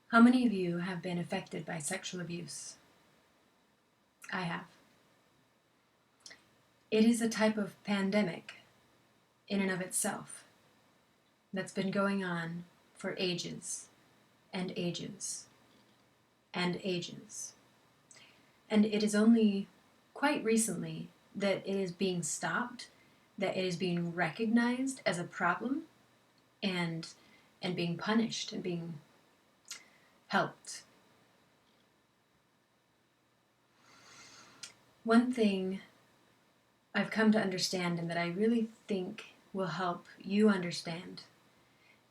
How many of you have been affected by sexual abuse? I have. It is a type of pandemic in and of itself that's been going on for ages and ages and ages. And it is only quite recently that it is being stopped, that it is being recognized as a problem and being punished and being helped. One thing I've come to understand, and that I really think will help you understand,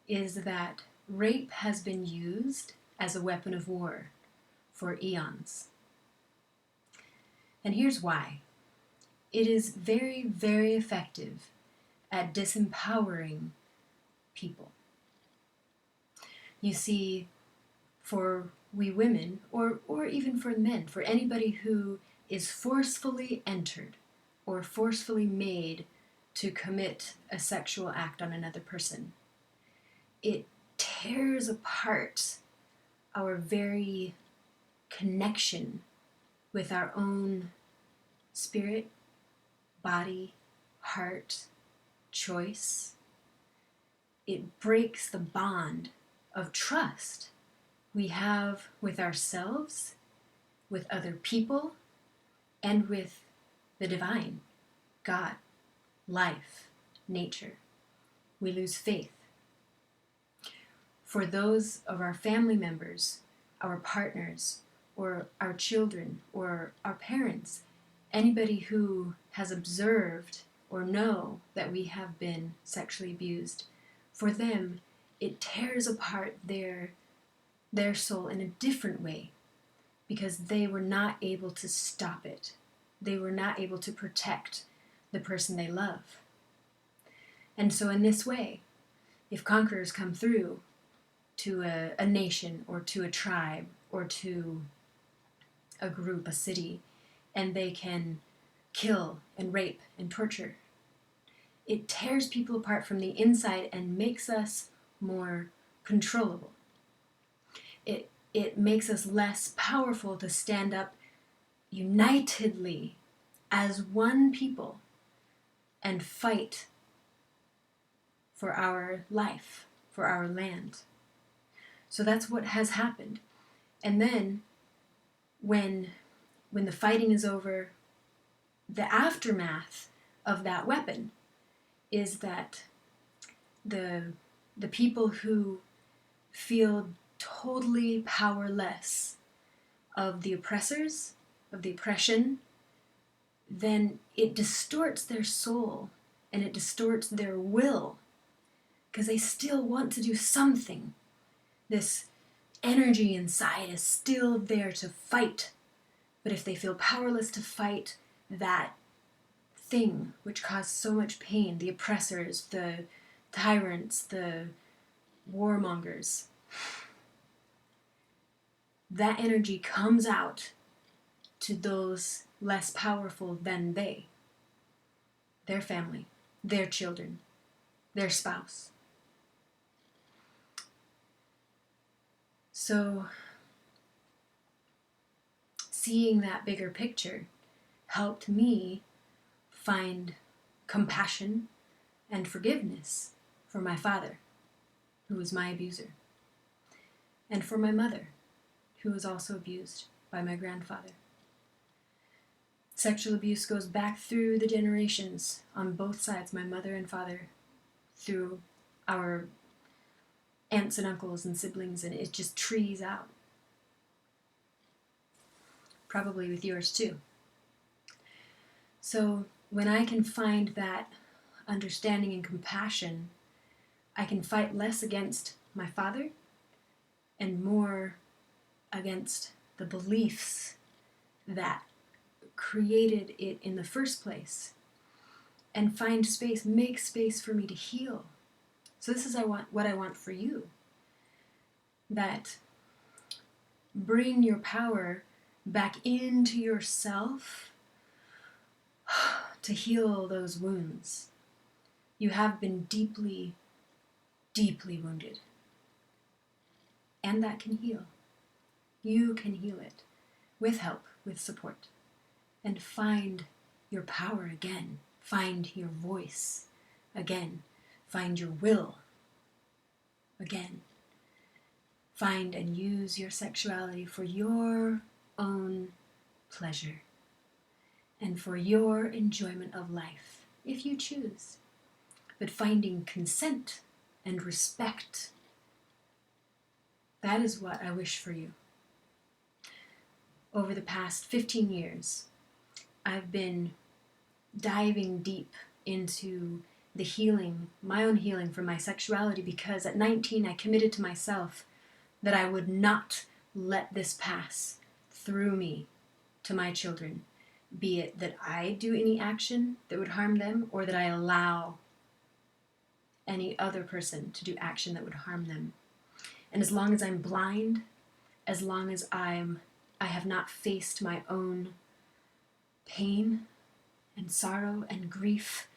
is that rape has been used as a weapon of war for eons. And here's why. It is very, very effective at disempowering people. You see, for we women, or even for men, for anybody who is forcefully entered or forcefully made to commit a sexual act on another person, it tears apart our very connection with our own spirit, body, heart, choice. It breaks the bond of trust we have with ourselves, with other people, and with the divine, God, life, nature. We lose faith. For those of our family members, our partners, or our children, or our parents, anybody who has observed or know that we have been sexually abused, for them, it tears apart their soul in a different way because they were not able to stop it. They were not able to protect the person they love. And so in this way, if conquerors come through to a nation or to a tribe or to a group, a city, and they can kill and rape and torture, it tears people apart from the inside and makes us more controllable. It makes us less powerful to stand up unitedly as one people and fight for our life, for our land. So that's what has happened. And then when the fighting is over, the aftermath of that weapon is that the people who feel totally powerless of the oppressors, of the oppression, then it distorts their soul and it distorts their will because they still want to do something. This energy inside is still there to fight. But if they feel powerless to fight that thing which caused so much pain, the oppressors, the tyrants, the warmongers, that energy comes out to those less powerful than they, their family, their children, their spouse. So, seeing that bigger picture helped me find compassion and forgiveness for my father, who was my abuser, and for my mother, who was also abused by my grandfather. Sexual abuse goes back through the generations on both sides, my mother and father, through our aunts and uncles and siblings, and it just trees out. Probably with yours too. So when I can find that understanding and compassion, I can fight less against my father and more against the beliefs that created it in the first place, and find space, make space for me to heal. So this is what I want for you. That bring your power back into yourself to heal those wounds. You have been deeply, deeply wounded. and that can heal. You can heal it with help, with support, and find your power again. Find your voice again. Find your will again. Find and use your sexuality for your own pleasure and for your enjoyment of life, if you choose. But finding consent and respect, that is what I wish for you. Over the past 15 years, I've been diving deep into the healing, my own healing from my sexuality, because at 19 I committed to myself that I would not let this pass through me to my children, be it that I do any action that would harm them or that I allow any other person to do action that would harm them. And as long as I'm blind, as long as I have not faced my own pain and sorrow and grief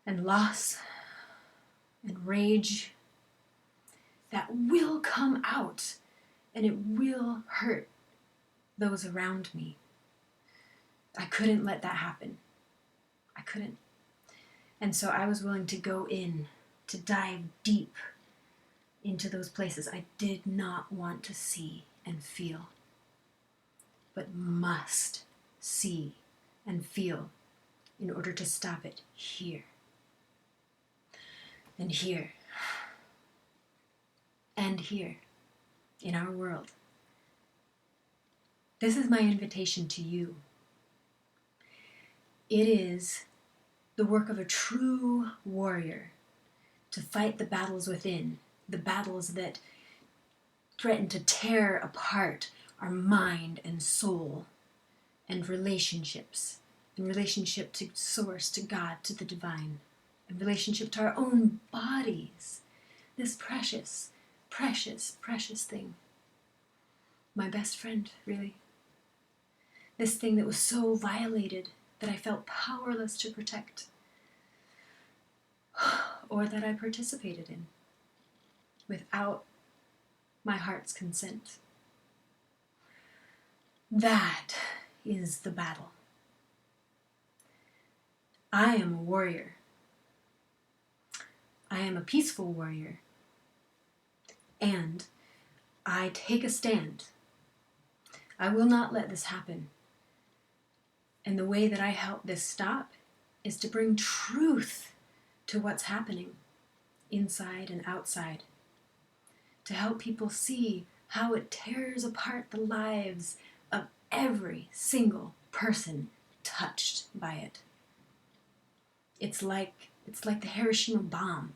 and loss and rage, that will come out and it will hurt those around me. I couldn't let that happen. I couldn't. And so I was willing to go in, to dive deep into those places I did not want to see and feel, but must see and feel in order to stop it here and here and here in our world. This is my invitation to you. It is the work of a true warrior to fight the battles within, the battles that threaten to tear apart our mind and soul and relationships, in relationship to Source, to God, to the divine, in relationship to our own bodies, this precious, precious, precious thing. My best friend, really. This thing that was so violated that I felt powerless to protect, or that I participated in without my heart's consent. That is the battle. I am a warrior. I am a peaceful warrior. And I take a stand. I will not let this happen. And the way that I help this stop is to bring truth to what's happening inside and outside. To help people see how it tears apart the lives of every single person touched by it. It's like the Hiroshima bomb.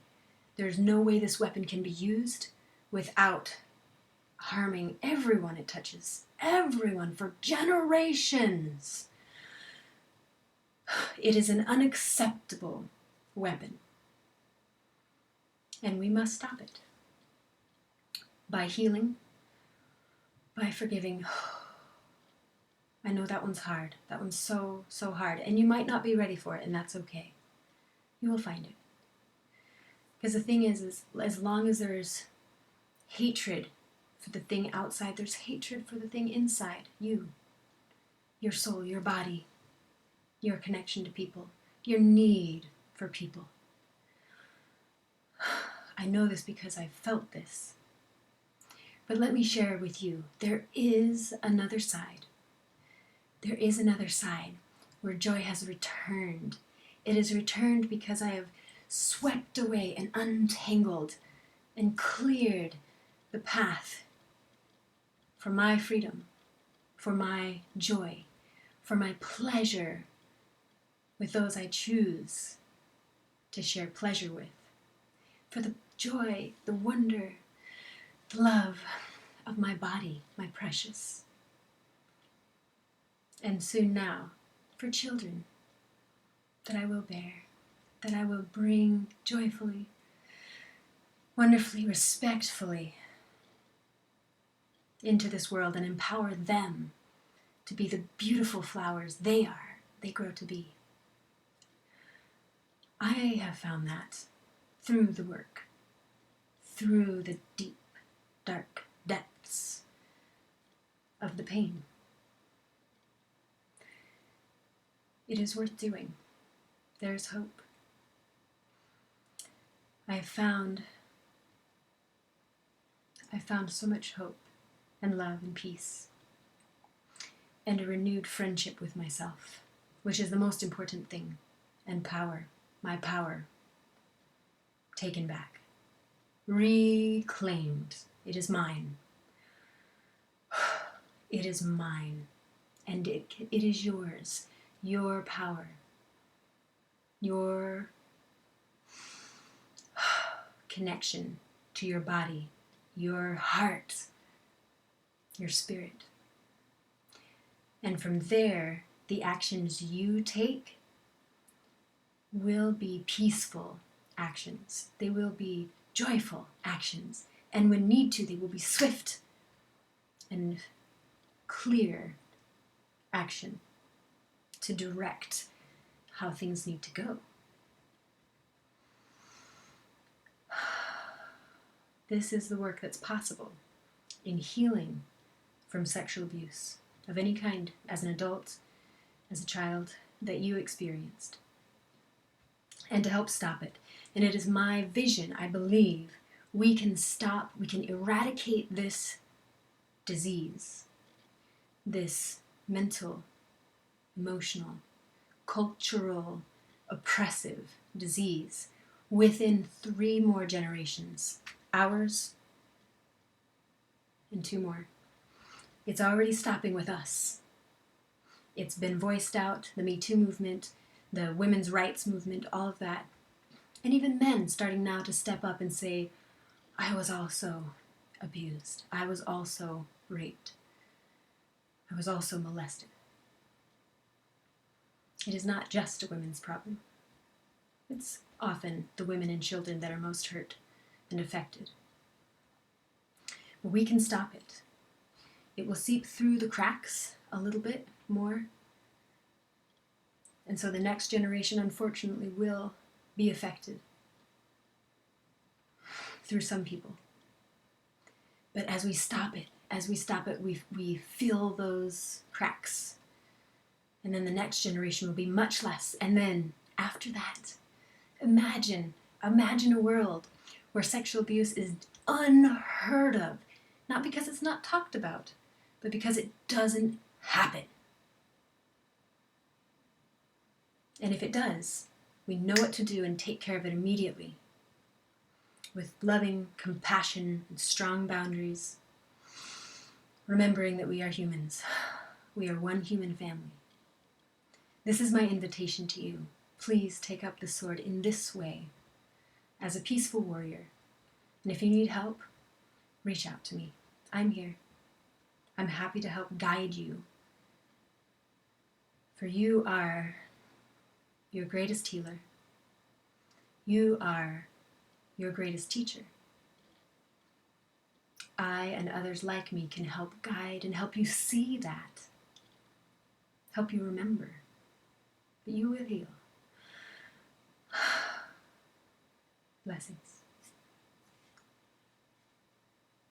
There's no way this weapon can be used without harming everyone it touches. Everyone for generations. It is an unacceptable weapon. And we must stop it. By healing, by forgiving. I know that one's hard. That one's so, so hard. And you might not be ready for it, and that's okay. You will find it. Because the thing is as long as there's hatred for the thing outside, there's hatred for the thing inside. You, your soul, your body, your connection to people, your need for people. I know this because I've felt this. But let me share with you, there is another side. There is another side where joy has returned. It has returned because I have swept away and untangled and cleared the path for my freedom, for my joy, for my pleasure with those I choose to share pleasure with, for the joy, the wonder, the love of my body, my precious. And soon now, for children that I will bear, that I will bring joyfully, wonderfully, respectfully into this world and empower them to be the beautiful flowers they grow to be. I have found that through the work, through the deep, dark pain. It is worth doing. There's hope. I found so much hope and love and peace and a renewed friendship with myself, which is the most important thing, and power, my power, taken back, reclaimed. It is mine. It is mine, and it is yours, your power, your connection to your body, your heart, your spirit. And from there, the actions you take will be peaceful actions. They will be joyful actions. And when need to, they will be swift and clear action to direct how things need to go. This is the work that's possible in healing from sexual abuse of any kind, as an adult, as a child, that you experienced, and to help stop it. And it is my vision, I believe, we can eradicate this disease, this mental, emotional, cultural, oppressive disease within 3 more generations. Ours and 2 more. It's already stopping with us. It's been voiced out, the Me Too movement, the women's rights movement, all of that. And even men starting now to step up and say, I was also abused. I was also raped. I was also molested. It is not just a women's problem. It's often the women and children that are most hurt and affected. But we can stop it. It will seep through the cracks a little bit more. And so the next generation, unfortunately, will be affected through some people. But as we stop it, we fill those cracks. And then the next generation will be much less. And then after that, imagine a world where sexual abuse is unheard of. Not because it's not talked about, but because it doesn't happen. And if it does, we know what to do and take care of it immediately with loving compassion and strong boundaries, remembering that we are humans. We are one human family. This is my invitation to you. Please take up the sword in this way as a peaceful warrior. And if you need help, reach out to me. I'm here. I'm happy to help guide you. For you are your greatest healer. You are your greatest teacher. I and others like me can help guide and help you see that. Help you remember that you will heal. Blessings.